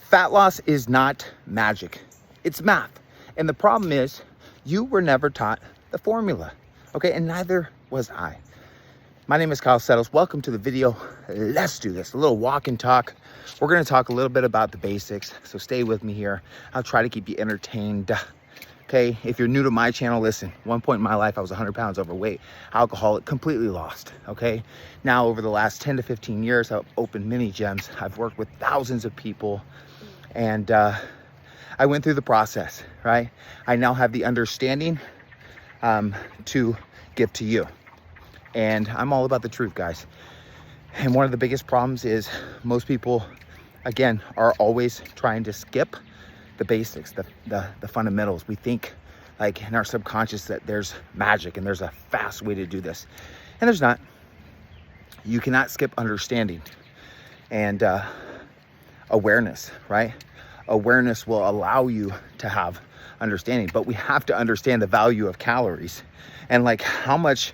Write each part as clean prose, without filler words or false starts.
Fat loss is not magic. It's math. And the problem is you were never taught the formula. Okay, and neither was I. My name is Kyle Settles. Welcome to the video. Let's do this. A little walk and talk. We're going to talk a little bit about the basics. So stay with me here. I'll try to keep you entertained. Okay, if you're new to my channel, listen, one point in my life, I was 100 pounds overweight, alcoholic, completely lost, okay? Now, over the last 10 to 15 years, I've opened many gyms. I've worked with thousands of people, and I went through the process, right? I now have the understanding to give to you. And I'm all about the truth, guys. And one of the biggest problems is most people, again, are always trying to skip the basics, the fundamentals. We think like in our subconscious that there's magic and there's a fast way to do this. And there's not. You cannot skip understanding and awareness, right? Awareness will allow you to have understanding, but we have to understand the value of calories and like how much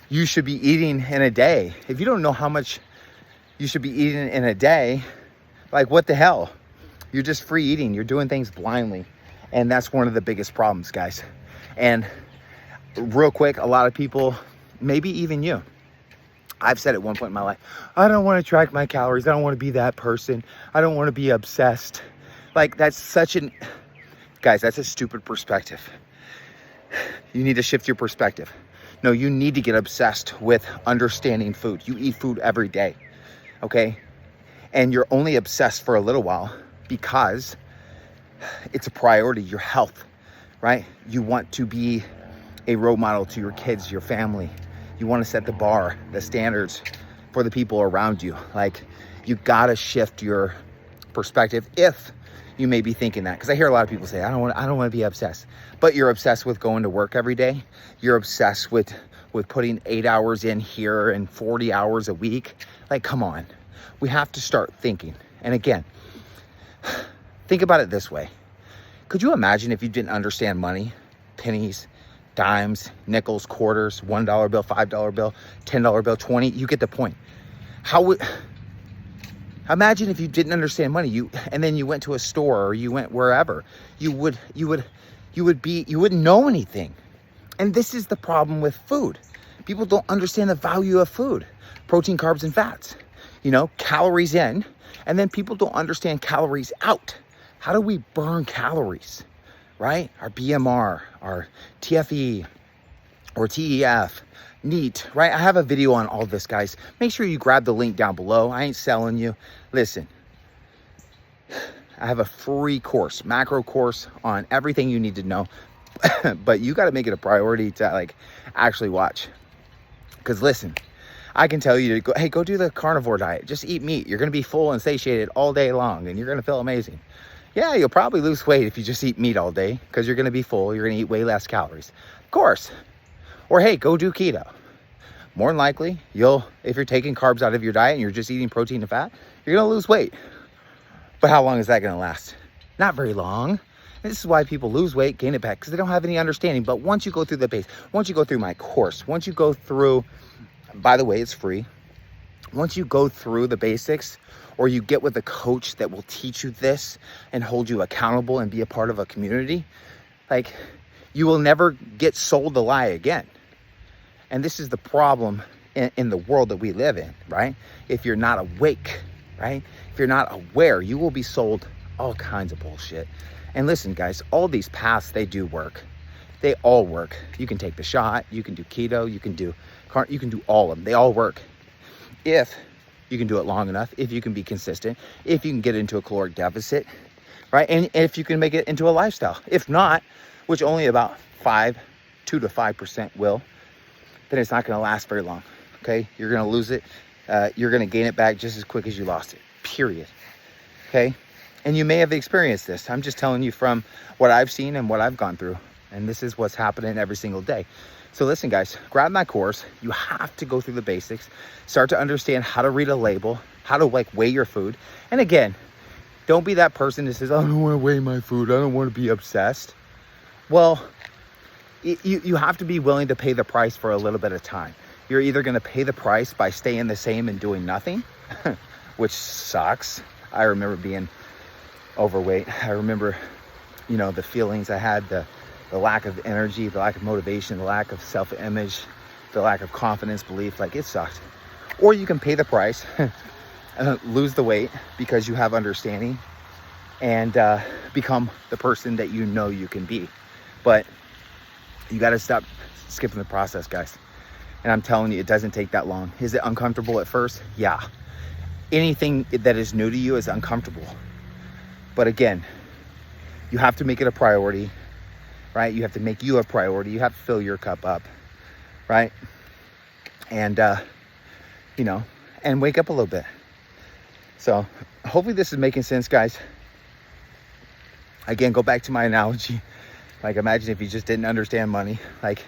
you should be eating in a day. If you don't know how much you should be eating in a day, like what the hell? You're just free eating. You're doing things blindly. And that's one of the biggest problems, guys. And real quick, a lot of people, maybe even you, I've said at one point in my life, I don't want to track my calories. I don't want to be that person. I don't want to be obsessed. Like that's guys, that's a stupid perspective. You need to shift your perspective. No, you need to get obsessed with understanding food. You eat food every day, okay? And you're only obsessed for a little while because it's a priority, your health, right? You want to be a role model to your kids, your family. You want to set the bar, the standards for the people around you. Like you gotta shift your perspective if you may be thinking that. Because I hear a lot of people say, I don't want to be obsessed. But you're obsessed with going to work every day. You're obsessed with putting 8 hours in here and 40 hours a week. Like, come on. We have to start thinking. And again, think about it this way. Could you imagine if you didn't understand money, pennies, dimes, nickels, quarters, $1 bill, $5 bill, $10 bill, 20? You get the point. Imagine if you didn't understand money, and then you went to a store or you went wherever, you wouldn't know anything. And this is the problem with food. People don't understand the value of food, protein, carbs, and fats. You know, calories in, and then people don't understand calories out. How do we burn calories, right? Our BMR, our TFE, or TEF, NEAT, right? I have a video on all this, guys. Make sure you grab the link down below. I ain't selling you. Listen, I have a free course, macro course on everything you need to know, but you got to make it a priority to like actually watch. Because listen, I can tell you to go, hey, go do the carnivore diet. Just eat meat. You're going to be full and satiated all day long, and you're going to feel amazing. Yeah, you'll probably lose weight if you just eat meat all day because you're going to be full. You're going to eat way less calories. Of course. Or hey, go do keto. More than likely, if you're taking carbs out of your diet and you're just eating protein and fat, you're going to lose weight. But how long is that going to last? Not very long. And this is why people lose weight, gain it back, because they don't have any understanding. But once you go through the base, once you go through my course, once you go through, by the way, it's free. Once you go through the basics, or you get with a coach that will teach you this and hold you accountable and be a part of a community, like you will never get sold the lie again. And this is the problem in the world that we live in, right? If you're not awake, right? If you're not aware, you will be sold all kinds of bullshit. And listen, guys, all these paths, they do work. They all work. You can take the shot, you can do keto, you can do all of them. They all work. If you can do it long enough, if you can be consistent, if you can get into a caloric deficit, right? And if you can make it into a lifestyle. If not, which only about 2 to 5% will, then it's not going to last very long, okay? You're going to lose it. You're going to gain it back just as quick as you lost it, period, okay? And you may have experienced this. I'm just telling you from what I've seen and what I've gone through. And this is what's happening every single day. So listen, guys, grab my course. You have to go through the basics, start to understand how to read a label, how to like weigh your food. And again, don't be that person that says, I don't want to weigh my food. I don't want to be obsessed. Well, you have to be willing to pay the price for a little bit of time. You're either going to pay the price by staying the same and doing nothing, which sucks. I remember being overweight. I remember, you know, the feelings I had, the lack of energy, the lack of motivation, the lack of self-image, the lack of confidence, belief. Like, it sucked. Or you can pay the price, lose the weight because you have understanding, and become the person that you know you can be. But you got to stop skipping the process, guys. And I'm telling you, it doesn't take that long. Is it uncomfortable at first? Yeah. Anything that is new to you is uncomfortable. But again, you have to make it a priority, right? You have to make you a priority. You have to fill your cup up, right? And, you know, and wake up a little bit. So hopefully this is making sense, guys. Again, go back to my analogy. Like, imagine if you just didn't understand money. Like,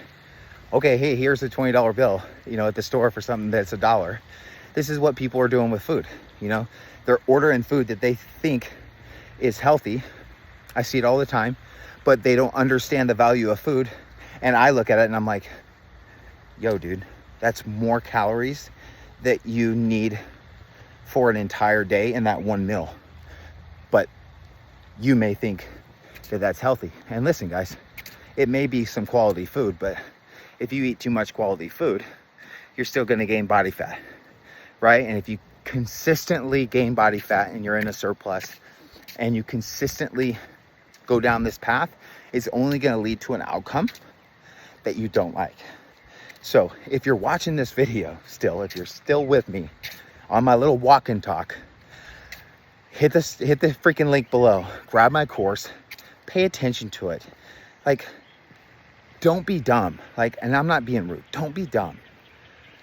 okay, hey, here's a $20 bill, you know, at the store for something that's $1. This is what people are doing with food. You know, they're ordering food that they think is healthy. I see it all the time, but they don't understand the value of food. And I look at it and I'm like, yo, dude, that's more calories that you need for an entire day in that one meal. But you may think that that's healthy. And listen, guys, it may be some quality food, but if you eat too much quality food, you're still going to gain body fat, right? And if you consistently gain body fat and you're in a surplus and you consistently go down this path, it's only going to lead to an outcome that you don't like. So if you're watching this video still, if you're still with me on my little walk and talk, hit the freaking link below, grab my course, pay attention to it. Like, don't be dumb. Like, and I'm not being rude, don't be dumb.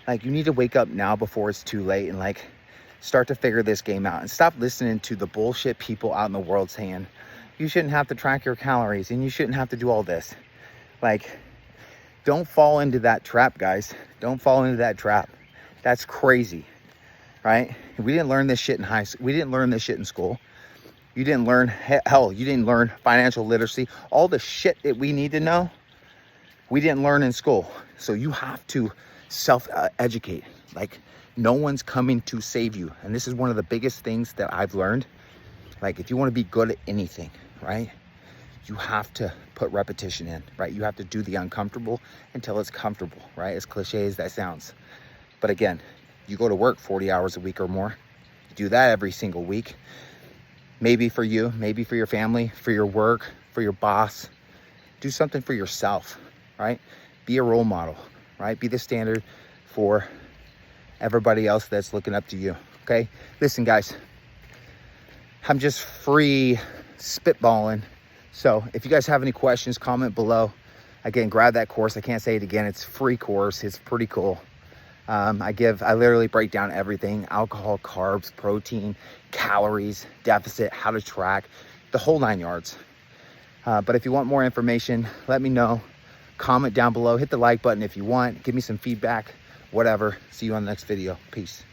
Like, you need to wake up now before it's too late and like start to figure this game out and stop listening to the bullshit people out in the world saying you shouldn't have to track your calories and you shouldn't have to do all this. Like, don't fall into that trap, guys. Don't fall into that trap. That's crazy, right? We didn't learn this shit in high school. We didn't learn this shit in school. You didn't learn, hell, you didn't learn financial literacy. All the shit that we need to know, we didn't learn in school. So you have to self-educate. Like, no one's coming to save you. And this is one of the biggest things that I've learned. Like, if you want to be good at anything, right, you have to put repetition in, right? You have to do the uncomfortable until it's comfortable, right? As cliche as that sounds. But again, you go to work 40 hours a week or more. You do that every single week. Maybe for you, maybe for your family, for your work, for your boss. Do something for yourself, right? Be a role model, right? Be the standard for everybody else that's looking up to you, okay? Listen, guys, I'm just free spitballing. So if you guys have any questions, comment below. Again, grab that course. I can't say it again. It's a free course. It's pretty cool. I literally break down everything: alcohol, carbs, protein, calories, deficit, how to track, the whole 9 yards. But if you want more information, let me know. Comment down below, hit the like button if you want, give me some feedback, whatever. See you on the next video. Peace.